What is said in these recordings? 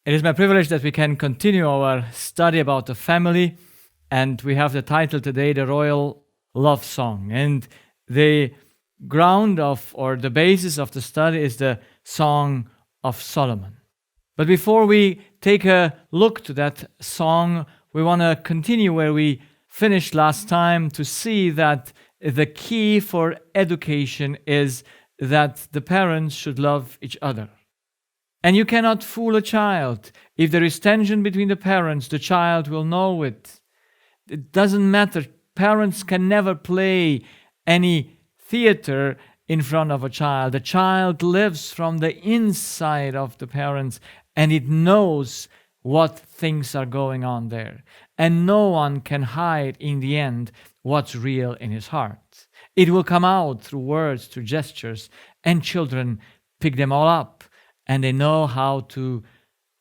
It is my privilege that we can continue our study about the family, and we have the title today, The Royal Love Song. And the ground of, or the basis of the study is the Song of Solomon. But before we take a look to that song, we want to continue where we finished last time to see that the key for education is that the parents should love each other. And you cannot fool a child. If there is tension between the parents, the child will know it. It doesn't matter. Parents can never play any theater in front of a child. The child lives from the inside of the parents, and it knows what things are going on there. And no one can hide in the end what's real in his heart. It will come out through words, through gestures, and children pick them all up, and they know how to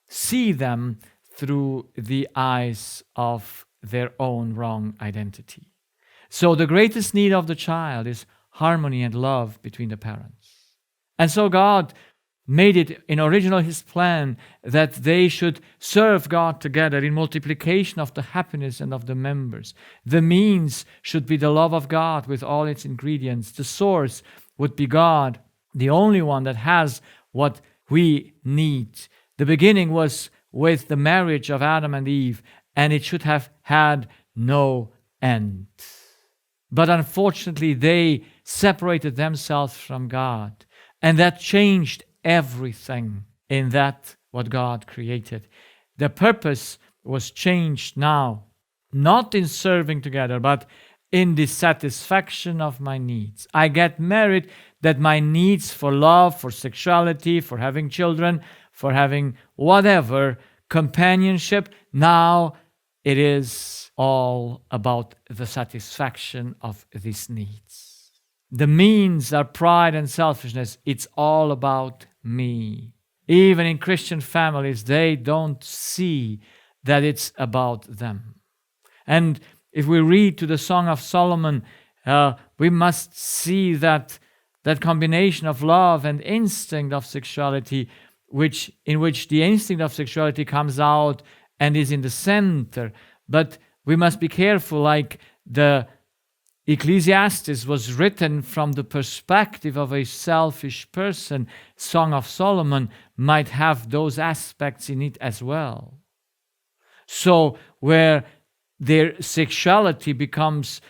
see them through the eyes of their own wrong identity. So the greatest need of the child is harmony and love between the parents. And so God made it in original His plan that they should serve God together in multiplication of the happiness and of the members. The means should be the love of God with all its ingredients. The source would be God, the only one that has what we need. The beginning was with the marriage of Adam and Eve, and it should have had no end. But unfortunately, they separated themselves from God, and that changed everything in that what God created. The purpose was changed now, not in serving together, but in the satisfaction of my needs. I get married that my needs for love, for sexuality, for having children, for having whatever, companionship, now it is all about the satisfaction of these needs. The means are pride and selfishness. It's all about me. Even in Christian families, they don't see that it's about them. And if we read to the Song of Solomon, we must see that combination of love and instinct of sexuality, in which the instinct of sexuality comes out and is in the center. But we must be careful, like the Ecclesiastes was written from the perspective of a selfish person. Song of Solomon might have those aspects in it as well. So where their sexuality becomes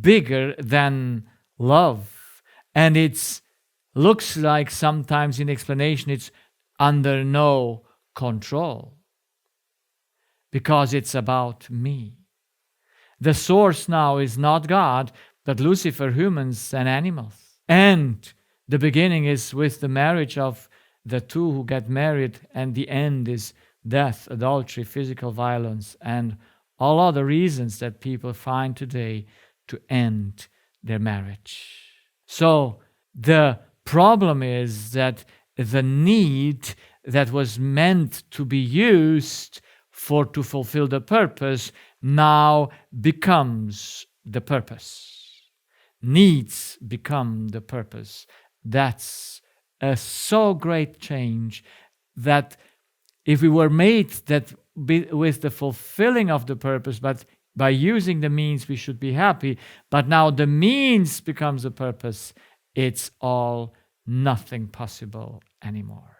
bigger than love, and it looks like sometimes in explanation it's under no control because it's about me. The source now is not God, but Lucifer, humans, and animals. And the beginning is with the marriage of the two who get married, and the end is death, adultery, physical violence, and all other reasons that people find today to end their marriage. So the problem is that the need that was meant to be used to fulfill the purpose now becomes the purpose. Needs become the purpose. That's a so great change that if we were made that with the fulfilling of the purpose, but by using the means we should be happy, but now the means becomes the purpose, it's all nothing possible anymore.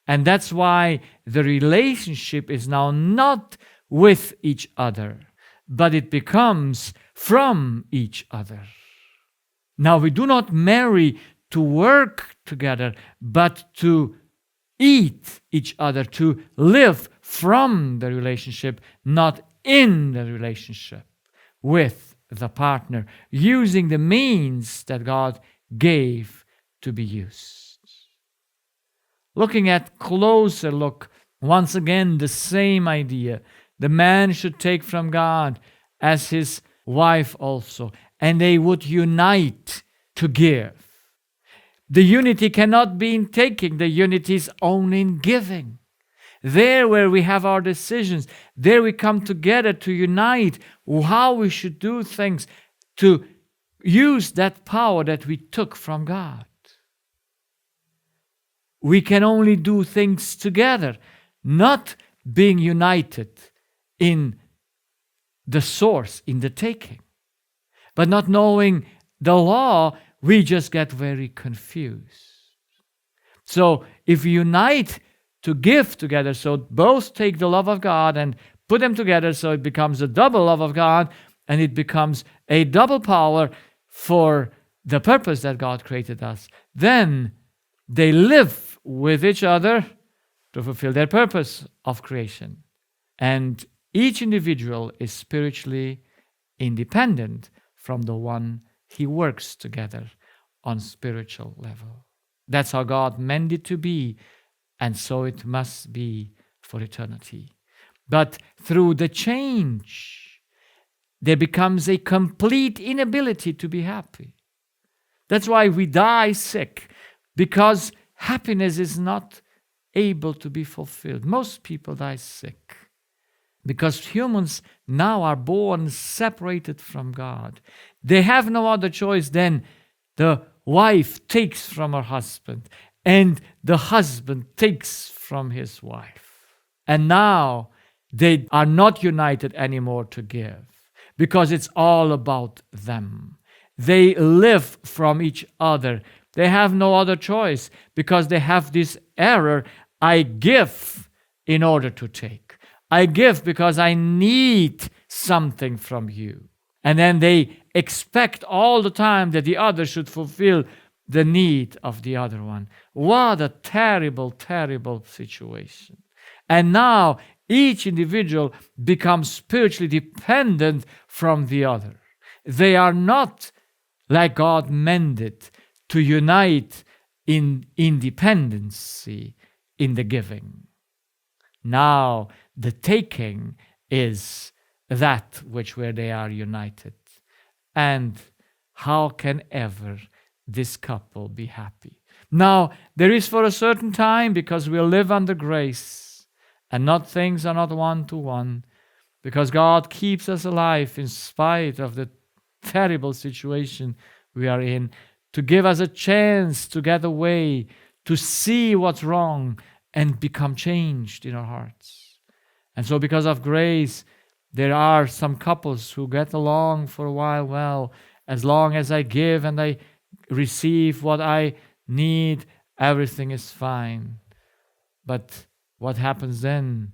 And that's why the relationship is now not with each other, but it becomes from each other. Now we do not marry to work together, but to eat each other, to live from the relationship, not in the relationship with the partner, using the means that God gave to be used. Looking at closer look, once again the same idea. The man should take from God as his wife also, and they would unite to give. The unity cannot be in taking, the unity is only in giving. There where we have our decisions, there we come together to unite how we should do things, to use that power that we took from God. We can only do things together. not being united in the source, in the taking. But not knowing the law, we just get very confused. So if we unite to give together, so both take the love of God and put them together, so it becomes a double love of God, and it becomes a double power for the purpose that God created us, then they live with each other to fulfill their purpose of creation. And each individual is spiritually independent from the one he works together on spiritual level. That's how God meant it to be, and so it must be for eternity. But through the change, there becomes a complete inability to be happy. That's why we die sick, because happiness is not able to be fulfilled. Most people die sick because humans now are born separated from God. They have no other choice than the wife takes from her husband, and the husband takes from his wife. And now they are not united anymore to give, because it's all about them. They live from each other. They have no other choice, because they have this error: I give in order to take. I give because I need something from you. And then they expect all the time that the other should fulfill the need of the other one. What a terrible, terrible situation. And now each individual becomes spiritually dependent from the other. They are not, like God meant it, to unite in independency in the giving. Now the taking is that where they are united. And how can ever this couple be happy? Now, there is for a certain time, because we live under grace, and not things are not one-to-one, because God keeps us alive in spite of the terrible situation we are in, to give us a chance to get away, to see what's wrong, and become changed in our hearts. And so because of grace, there are some couples who get along for a while. Well, as long as I give and I receive what I need, everything is fine. But what happens then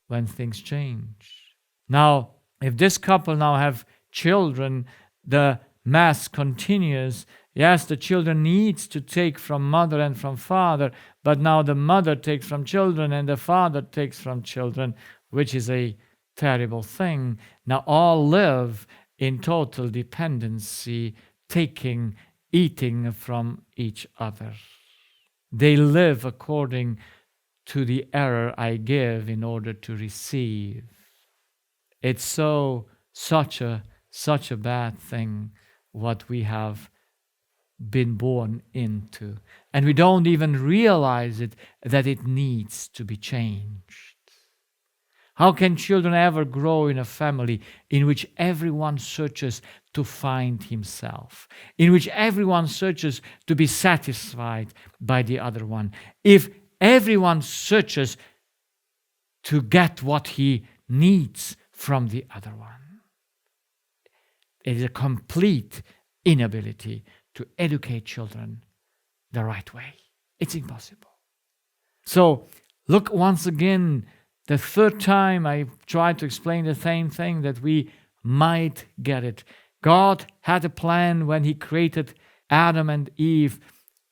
when things change? Now, if this couple now have children, the mass continues. Yes, the children needs to take from mother and from father, but now the mother takes from children and the father takes from children, which is a terrible thing. Now all live in total dependency, taking, eating from each other. They live according to the error I give in order to receive. It's such a bad thing what we have been born into. And we don't even realize it, that it needs to be changed. How can children ever grow in a family in which everyone searches to find himself, in which everyone searches to be satisfied by the other one? If everyone searches to get what he needs from the other one, it is a complete inability to educate children the right way. It's impossible. So look once again, the third time I tried to explain the same thing, that we might get it. God had a plan when he created Adam and Eve,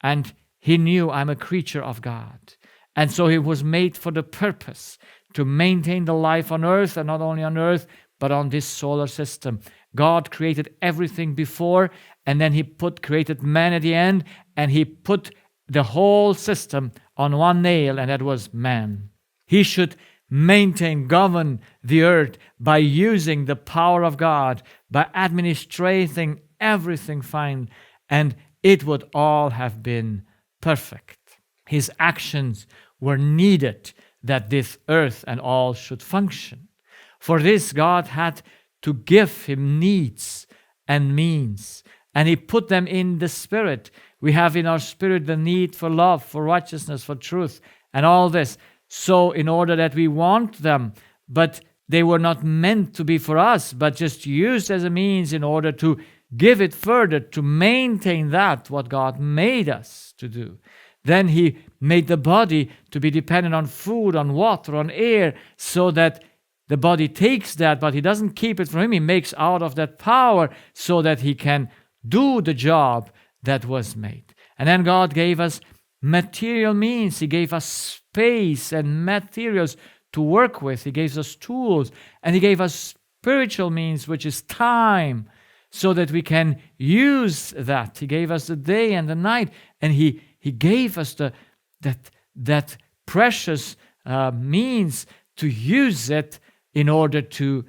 and he knew I'm a creature of God. And so he was made for the purpose to maintain the life on earth, and not only on earth, but on this solar system. God created everything before, and then he created man at the end, and he put the whole system on one nail, and that was man. He should maintain, govern the earth by using the power of God, by administrating everything fine, and it would all have been perfect. His actions were needed that this earth and all should function. For this, God had to give him needs and means, and he put them in the spirit. We have in our spirit the need for love, for righteousness, for truth, and all this. so in order that we want them, but they were not meant to be for us, but just used as a means in order to give it further, to maintain that what God made us to do. Then he made the body to be dependent on food, on water, on air, so that the body takes that, but he doesn't keep it from him. He makes out of that power so that he can do the job that was made. And then God gave us material means. He gave us space and materials to work with. He gave us tools, and he gave us spiritual means, which is time, so that we can use that. He gave us the day and the night, and he gave us that precious means to use it in order to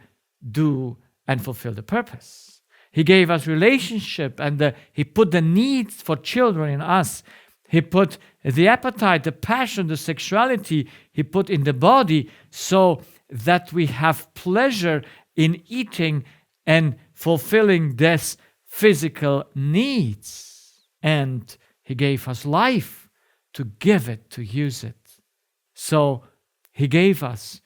do and fulfill the purpose. He gave us relationship, and he put the needs for children in us. He put the appetite, the passion, the sexuality, he put in the body so that we have pleasure in eating and fulfilling these physical needs. And he gave us life to give it, to use it. So he gave us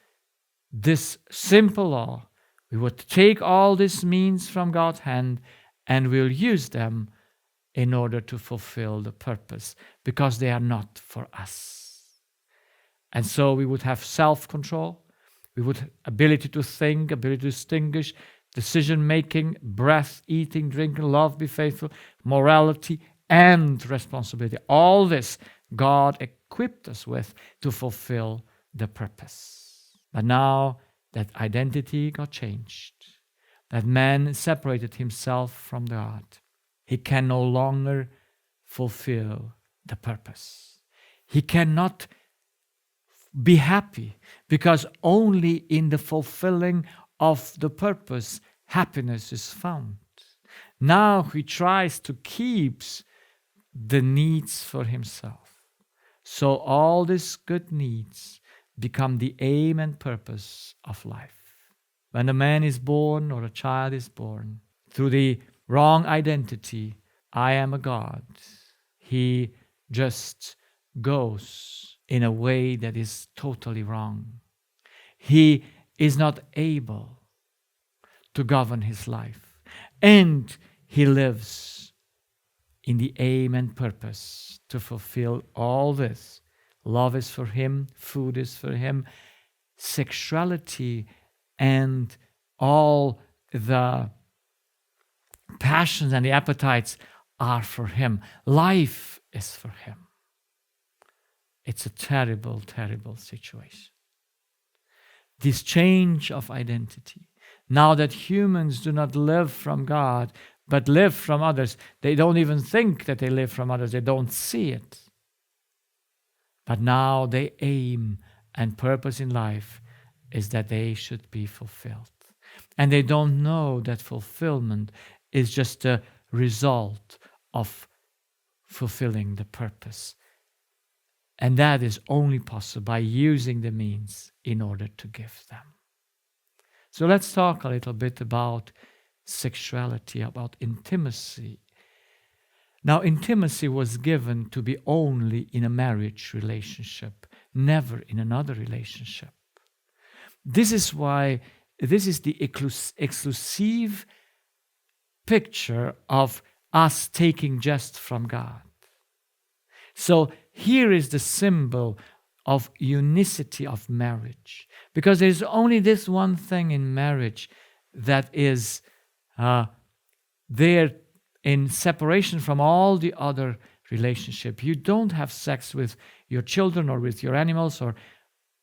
this simple law. We would take all these means from God's hand and we'll use them in order to fulfill the purpose, because they are not for us. And so we would have self-control, we would have ability to think, ability to distinguish, decision-making, breath, eating, drinking, love, be faithful, morality, and responsibility. All this God equipped us with to fulfill the purpose. But now that identity got changed, that man separated himself from God, he can no longer fulfill the purpose. He cannot be happy, because only in the fulfilling of the purpose happiness is found. Now he tries to keep the needs for himself. So all these good needs become the aim and purpose of life. When a man is born or a child is born, through the wrong identity, I am a god, he just goes in a way that is totally wrong. He is not able to govern his life, and he lives in the aim and purpose to fulfill all this. Love is for him, food is for him, sexuality and all the passions and the appetites are for him. Life is for him. It's a terrible, terrible situation. This change of identity. Now that humans do not live from God, but live from others, they don't even think that they live from others. They don't see it. But now their aim and purpose in life is that they should be fulfilled. And they don't know that fulfillment is just a result of fulfilling the purpose. And that is only possible by using the means in order to give them. So let's talk a little bit about sexuality, about intimacy. Now, intimacy was given to be only in a marriage relationship, never in another relationship. This is why this is the exclusive picture of us taking just from God. So here is the symbol of unicity of marriage, because there's only this one thing in marriage that is there in separation from all the other relationship. You don't have sex with your children or with your animals or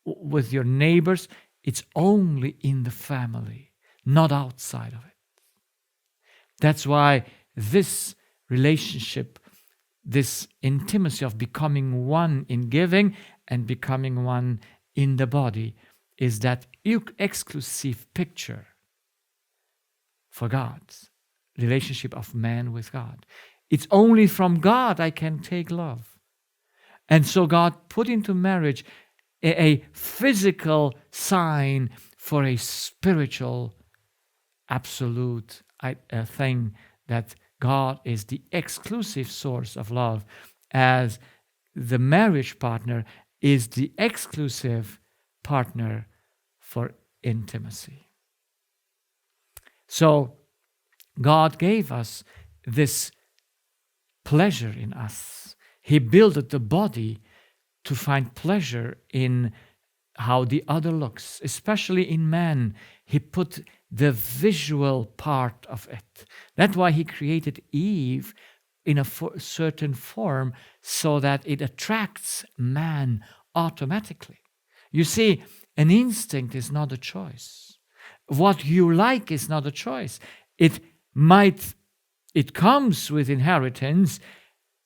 with your neighbors. It's only in the family, not outside of it. That's why this relationship, this intimacy of becoming one in giving and becoming one in the body, is that exclusive picture for God's relationship of man with God. It's only from God I can take love. And so God put into marriage a physical sign for a spiritual, absolute thing, that God is the exclusive source of love as the marriage partner is the exclusive partner for intimacy. So God gave us this pleasure in us. He built the body to find pleasure in how the other looks, especially in man. He put the visual part of it. That's why he created Eve in a certain form so that it attracts man automatically. You see, an instinct is not a choice. What you like is not a choice. It comes with inheritance,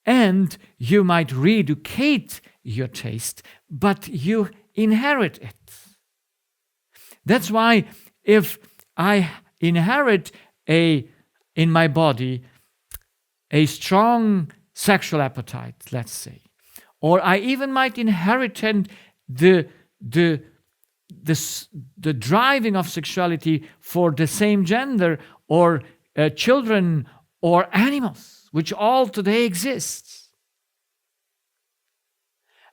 and you might re-educate your taste, but you inherit it. That's why if I inherit in my body a strong sexual appetite, let's say, or I even might inherit the driving of sexuality for the same gender, or children or animals, which all today exists.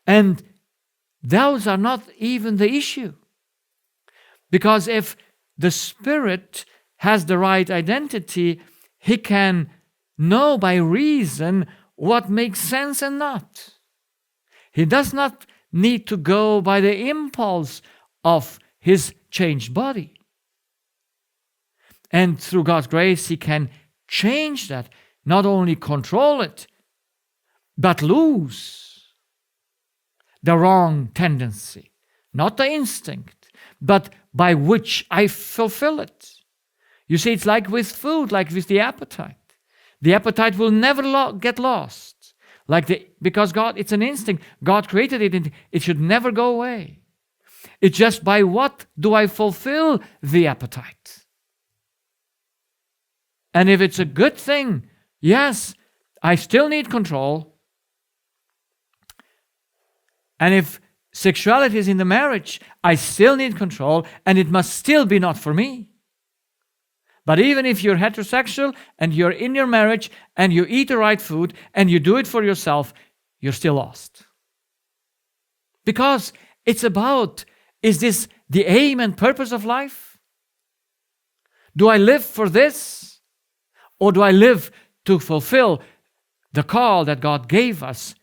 And those are not even the issue. Because if the spirit has the right identity, he can know by reason what makes sense and not. He does not need to go by the impulse of his changed body. And through God's grace, he can change that, not only control it, but lose the wrong tendency, not the instinct, but by which I fulfill it. You see, it's like with food, like with the appetite. The appetite will never get lost. Because God, it's an instinct. God created it, and it should never go away. It's just by what do I fulfill the appetite? And if it's a good thing, yes, I still need control. And if sexuality is in the marriage, I still need control, and it must still be not for me. But even if you're heterosexual and you're in your marriage and you eat the right food and you do it for yourself, you're still lost. Because it's about, is this the aim and purpose of life? Do I live for this? Or do I live to fulfill the call that God gave us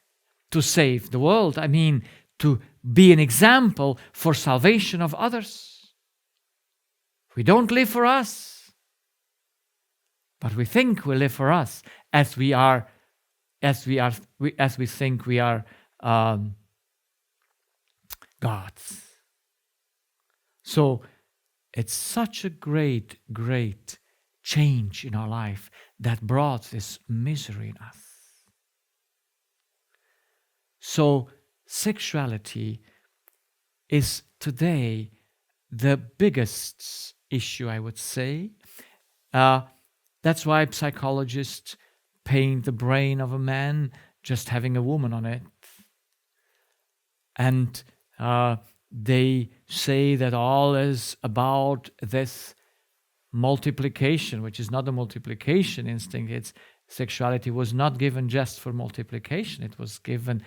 to save the world? I mean, to be an example for salvation of others. We don't live for us, but we think we live for us as we think we are God's. So it's such a great change in our life that brought this misery in us. So sexuality is today the biggest issue, I would say. That's why psychologists paint the brain of a man just having a woman on it. And they say that all is about this multiplication, which is not a multiplication instinct. It's sexuality was not given just for multiplication. It was given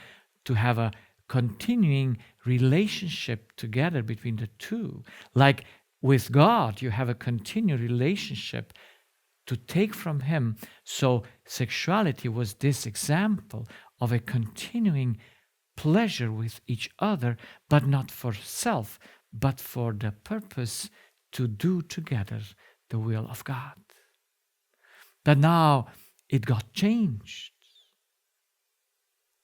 to have a continuing relationship together between the two. Like with God, you have a continued relationship to take from Him. So sexuality was this example of a continuing pleasure with each other, but not for self, but for the purpose to do together the will of God. But now it got changed.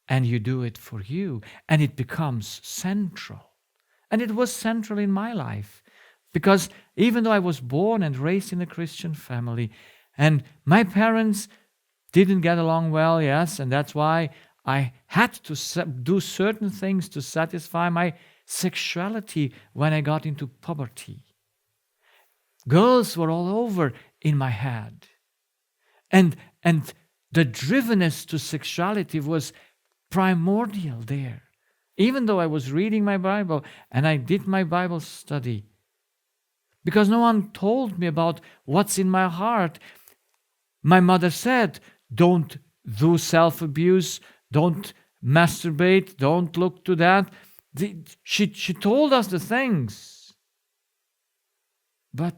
And you do it for you, and it becomes central. And it was central in my life, because even though I was born and raised in a Christian family, and my parents didn't get along well, yes, and that's why I had to do certain things to satisfy my sexuality when I got into puberty. Girls were all over in my head. And the drivenness to sexuality was primordial there. Even though I was reading my Bible and I did my Bible study. Because no one told me about what's in my heart. My mother said, don't do self-abuse, don't masturbate, don't look to that. She told us the things, but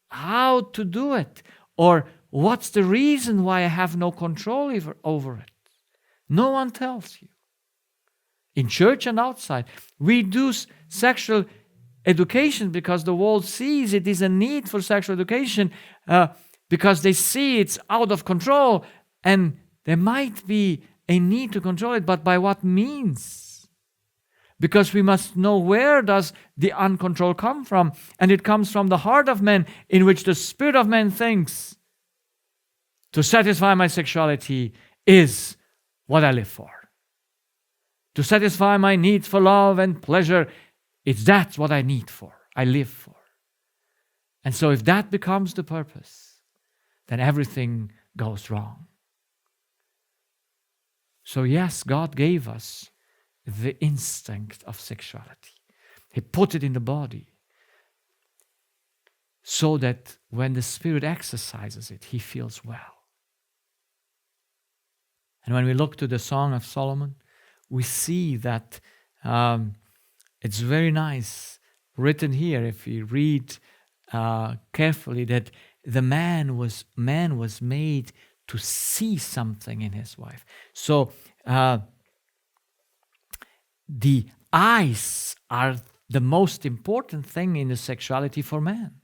how to do it? Or what's the reason why I have no control over it? No one tells you. In church and outside, we do sexual education because the world sees it is a need for sexual education, because they see it's out of control, and there might be a need to control it, but by what means? Because we must know where does the uncontrol come from, and it comes from the heart of man, in which the spirit of man thinks, to satisfy my sexuality is what I live for. To satisfy my needs for love and pleasure, that's what I need for, I live for. And so if that becomes the purpose, then everything goes wrong. So yes, God gave us the instinct of sexuality. He put it in the body so that when the Spirit exercises it, he feels well. And when we look to the Song of Solomon, we see that it's very nice written here, if we read carefully, that the man was made to see something in his wife. So the eyes are the most important thing in the sexuality for man.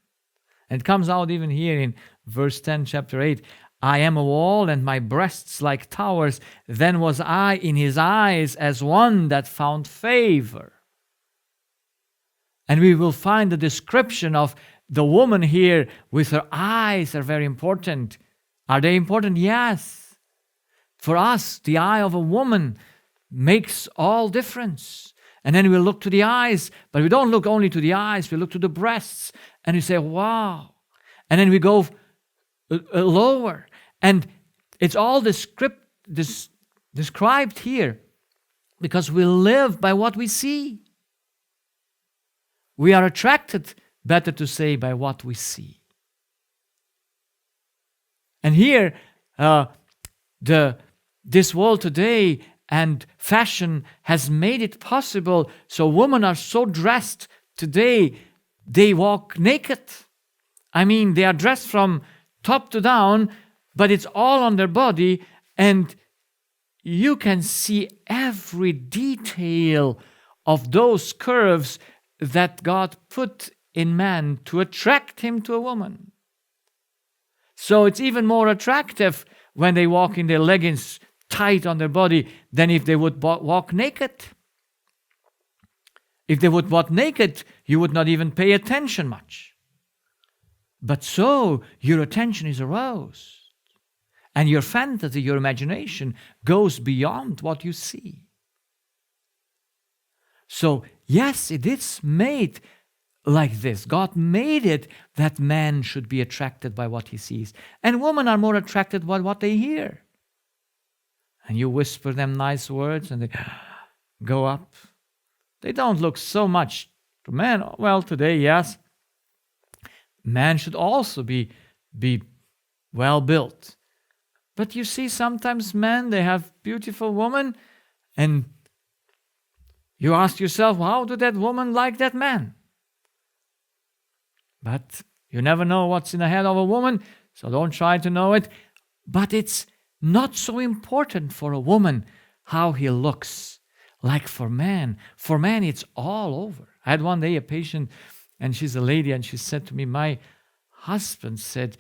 And it comes out even here in verse 10, chapter 8. I am a wall, and my breasts like towers. Then was I in his eyes as one that found favor. And we will find the description of the woman here with her eyes are very important. Are they important? Yes. For us, the eye of a woman makes all difference. And then we look to the eyes, but we don't look only to the eyes, we look to the breasts, and we say, wow. And then we go lower. And it's all described here because we live by what we see. We are attracted, better to say, by what we see. And here, this world today and fashion has made it possible. So women are so dressed today, they walk naked. I mean, they are dressed from top to down, but it's all on their body, and you can see every detail of those curves that God put in man to attract him to a woman. So it's even more attractive when they walk in their leggings tight on their body than if they would walk naked. If they would walk naked, you would not even pay attention much. But so your attention is aroused. And your fantasy, your imagination goes beyond what you see. So, yes, it is made like this. God made it that man should be attracted by what he sees. And women are more attracted by what they hear. And you whisper them nice words and they go up. They don't look so much to men. Well, today, yes. Man should also be well built. But you see, sometimes men, they have beautiful women, and you ask yourself, how did that woman like that man? But you never know what's in the head of a woman, so don't try to know it. But it's not so important for a woman how he looks. Like for man, it's all over. I had one day a patient, and she's a lady, and she said to me, my husband said,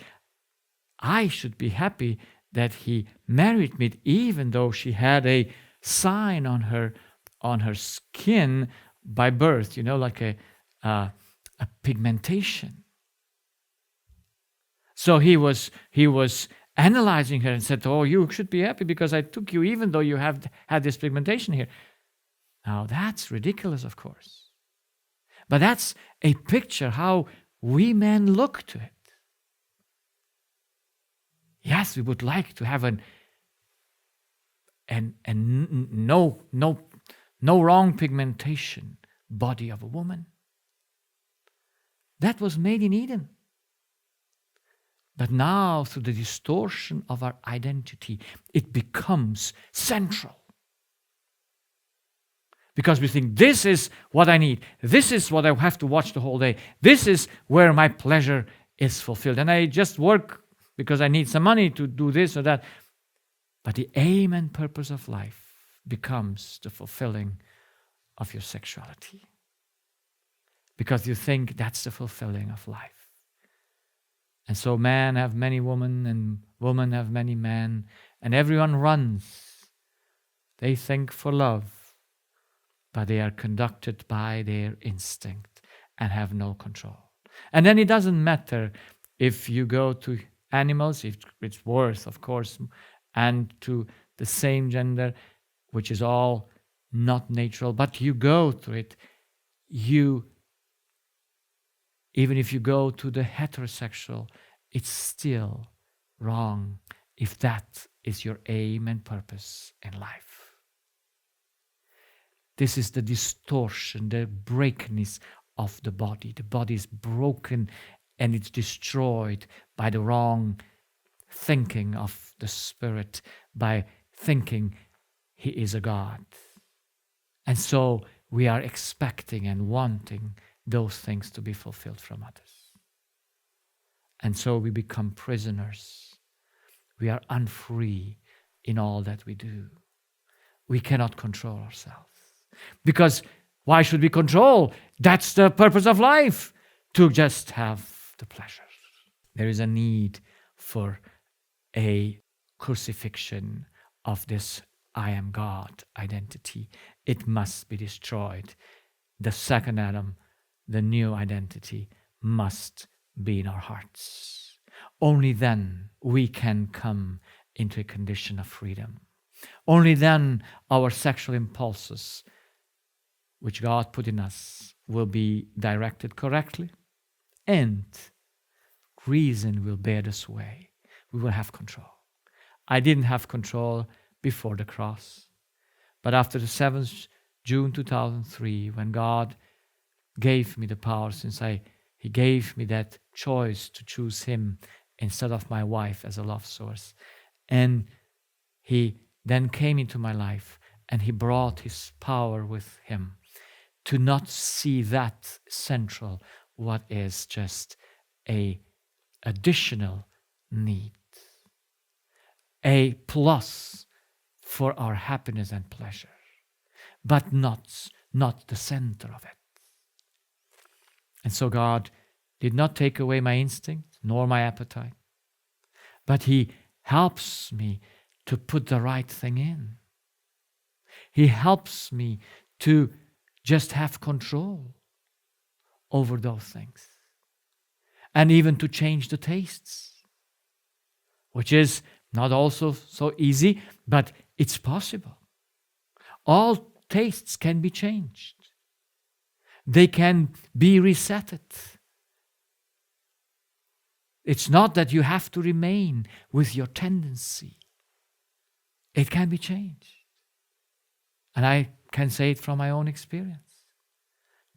I should be happy that he married me, even though she had a sign on her skin by birth, like a pigmentation. So he was analyzing her and said, oh, you should be happy because I took you even though you have had this pigmentation here. Now that's ridiculous, of course. But that's a picture how we men look to it. Yes, we would like to have no wrong pigmentation body of a woman. That was made in Eden. But now, through the distortion of our identity, it becomes central. Because we think, this is what I need. This is what I have to watch the whole day. This is where my pleasure is fulfilled. And I just work because I need some money to do this or that. But the aim and purpose of life becomes the fulfilling of your sexuality. Because you think that's the fulfilling of life. And so men have many women and women have many men. And everyone runs. They think for love. But they are conducted by their instinct and have no control. And then it doesn't matter if you go to animals, if it's worse, of course, and to the same gender, which is all not natural, but you go to it, even if you go to the heterosexual, it's still wrong if that is your aim and purpose in life. This is the distortion, the brokenness of the body. The body is broken and it's destroyed by the wrong thinking of the spirit, by thinking he is a God. And so we are expecting and wanting those things to be fulfilled from others. And so we become prisoners. We are unfree in all that we do. We cannot control ourselves. Because why should we control? That's the purpose of life, to just have the pleasures. There is a need for a crucifixion of this I am God identity. It must be destroyed. The second Adam, the new identity, must be in our hearts. Only then we can come into a condition of freedom. Only then our sexual impulses, which God put in us, will be directed correctly, and reason will bear the sway. We will have control. I didn't have control before the cross, but after the 7th June 2003, when God gave me the power, He gave me that choice to choose Him instead of my wife as a love source, and He then came into my life, and He brought His power with Him to not see that central, what is just a additional need, a plus for our happiness and pleasure, but not the center of it. And so God did not take away my instinct nor my appetite, but He helps me to put the right thing in. He helps me to just have control over those things, and even to change the tastes, which is not also so easy, but it's possible. All tastes can be changed. They can be resetted. It's not that you have to remain with your tendency. It can be changed. And I can say it from my own experience.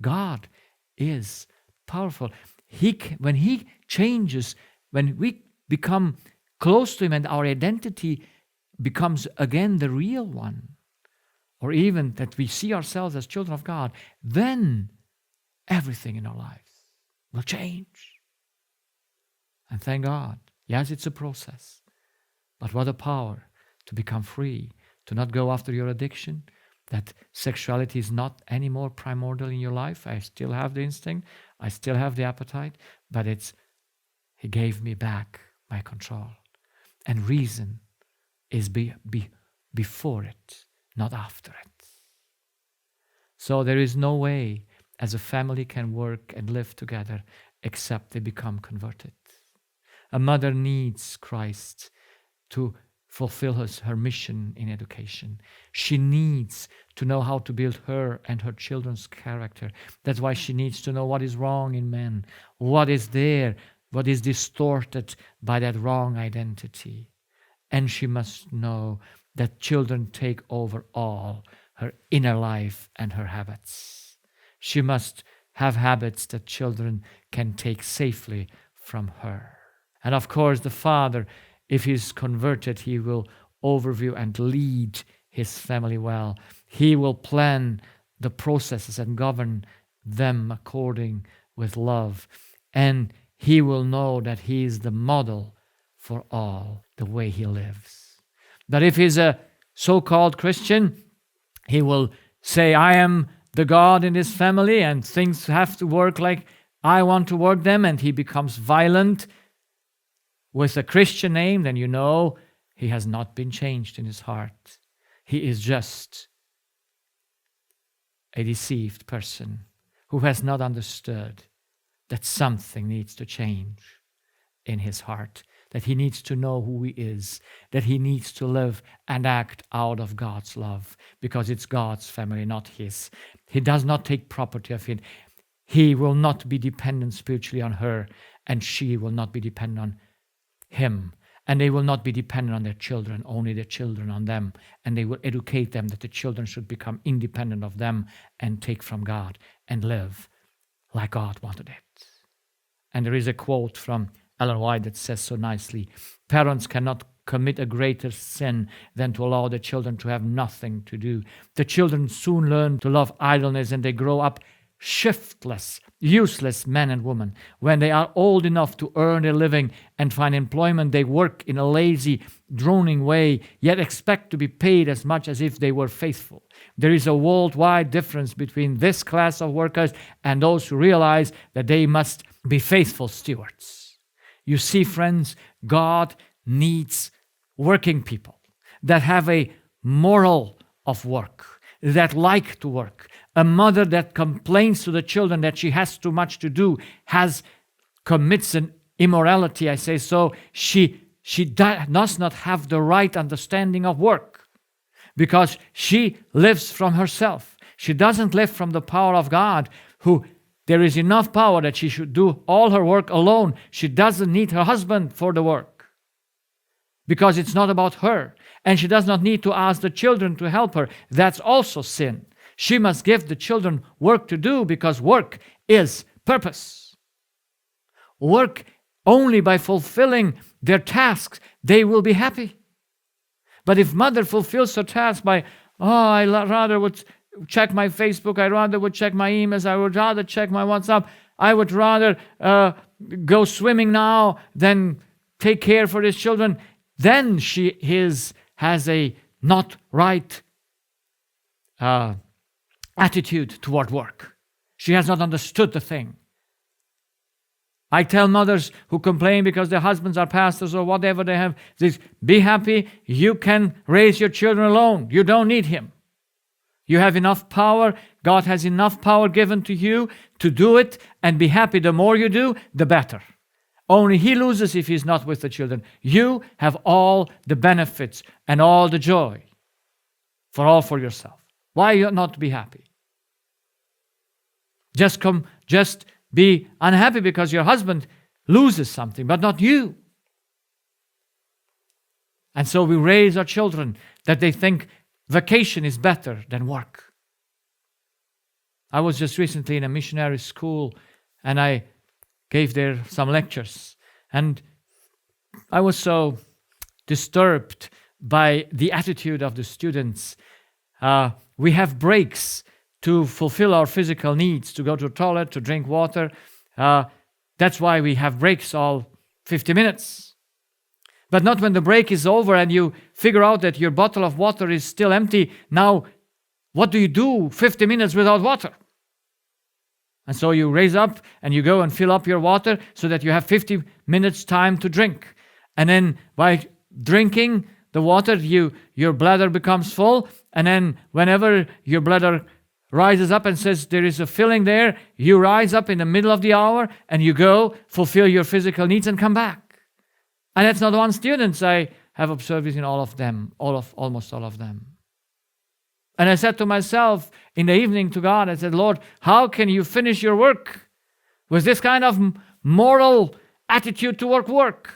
God is powerful. When He changes, when we become close to Him and our identity becomes again the real one, or even that we see ourselves as children of God, then everything in our lives will change. And thank God. Yes, it's a process. But what a power to become free, to not go after your addiction, that sexuality is not anymore primordial in your life. I still have the instinct, I still have the appetite, but He gave me back my control. And reason is before it, not after it. So there is no way as a family can work and live together except they become converted. A mother needs Christ to fulfill her mission in education. She needs to know how to build her and her children's character. That's why she needs to know what is wrong in men, what is there, what is distorted by that wrong identity. And she must know that children take over all her inner life and her habits. She must have habits that children can take safely from her. And of course, the father, if he's converted, he will overview and lead his family well. He will plan the processes and govern them according with love. And he will know that he is the model for all the way he lives. That if he's a so-called Christian, he will say, I am the God in this family and things have to work like I want to work them, and he becomes violent with a Christian name, then you know he has not been changed in his heart. He is just a deceived person who has not understood that something needs to change in his heart, that he needs to know who he is, that he needs to live and act out of God's love, because it's God's family, not his. He does not take property of it. He will not be dependent spiritually on her, and she will not be dependent on him. And they will not be dependent on their children, only their children on them. And they will educate them that the children should become independent of them and take from God and live like God wanted it. And there is a quote from Ellen White that says so nicely, parents cannot commit a greater sin than to allow their children to have nothing to do. The children soon learn to love idleness, and they grow up shiftless, useless men and women. When they are old enough to earn a living and find employment, they work in a lazy, droning way, yet expect to be paid as much as if they were faithful. There is a worldwide difference between this class of workers and those who realize that they must be faithful stewards. You see, friends, God needs working people that have a moral of work, that like to work. A mother that complains to the children that she has too much to do commits an immorality, I say so. She does not have the right understanding of work, because she lives from herself. She doesn't live from the power of God, who there is enough power that she should do all her work alone. She doesn't need her husband for the work, because it's not about her. And she does not need to ask the children to help her. That's also sin. She must give the children work to do, because work is purpose. Work only by fulfilling their tasks, they will be happy. But if mother fulfills her task by, I rather would check my Facebook, I rather would check my emails, I would rather check my WhatsApp, I would rather go swimming now than take care for his children, then she has a not right attitude toward work. She has not understood the thing. I tell mothers who complain because their husbands are pastors or whatever they have, this, be happy, you can raise your children alone. You don't need him. You have enough power. God has enough power given to you to do it, and be happy. The more you do, the better. Only he loses if he's not with the children. You have all the benefits and all the joy for yourself. Why you not be happy? Just be unhappy because your husband loses something, but not you. And so we raise our children that they think vacation is better than work. I was just recently in a missionary school, and I gave there some lectures, and I was so disturbed by the attitude of the students. We have breaks to fulfill our physical needs, to go to the toilet, to drink water. That's why we have breaks all 50 minutes. But not when the break is over and you figure out that your bottle of water is still empty. Now, what do you do 50 minutes without water? And so you raise up and you go and fill up your water so that you have 50 minutes time to drink. And then by drinking the water, your bladder becomes full. And then whenever your bladder rises up and says there is a filling there, you rise up in the middle of the hour and you go fulfill your physical needs and come back. And that's not one student. I have observed this in all of them, almost all of them. And I said to myself in the evening to God, I said, Lord, how can you finish your work with this kind of moral attitude toward work?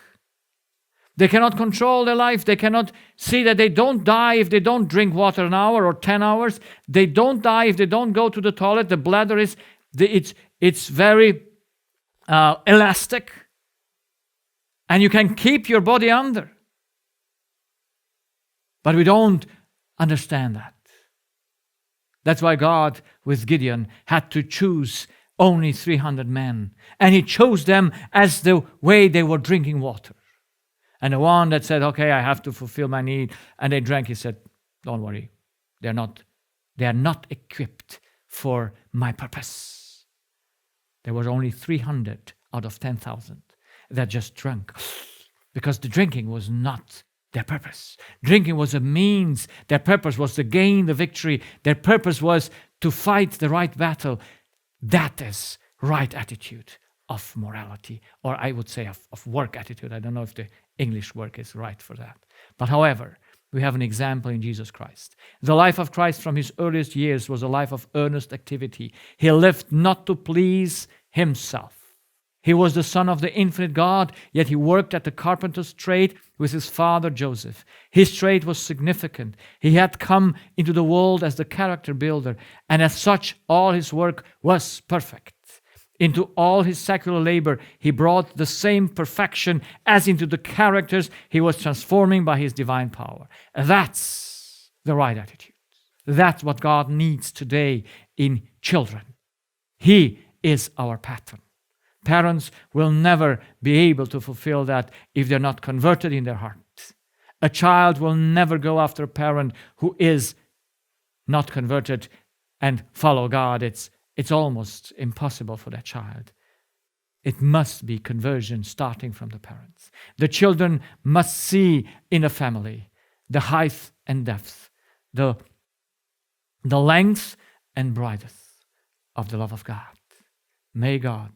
They cannot control their life. They cannot see that they don't die if they don't drink water an hour or 10 hours. They don't die if they don't go to the toilet. The bladder it's very elastic. And you can keep your body under. But we don't understand that. That's why God, with Gideon, had to choose only 300 men. And he chose them as the way they were drinking water. And the one that said, okay, I have to fulfill my need, and they drank, he said, don't worry, they are not equipped for my purpose. There were only 300 out of 10,000 that just drank, because the drinking was not their purpose. Drinking was a means. Their purpose was to gain the victory. Their purpose was to fight the right battle. That is right attitude of morality, or I would say of work attitude. I don't know if the English work is right for that. But however, we have an example in Jesus Christ. The life of Christ from his earliest years was a life of earnest activity. He lived not to please himself. He was the son of the infinite God, yet he worked at the carpenter's trade with his father Joseph. His trade was significant. He had come into the world as the character builder, and as such, all his work was perfect. Into all his secular labor, he brought the same perfection as into the characters he was transforming by his divine power. That's the right attitude. That's what God needs today in children. He is our pattern. Parents will never be able to fulfill that if they're not converted in their heart. A child will never go after a parent who is not converted and follow God. It's almost impossible for that child. It must be conversion starting from the parents. The children must see in a family the height and depth, the length and breadth of the love of God. May God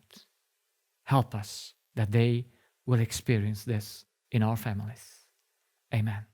help us that they will experience this in our families. Amen.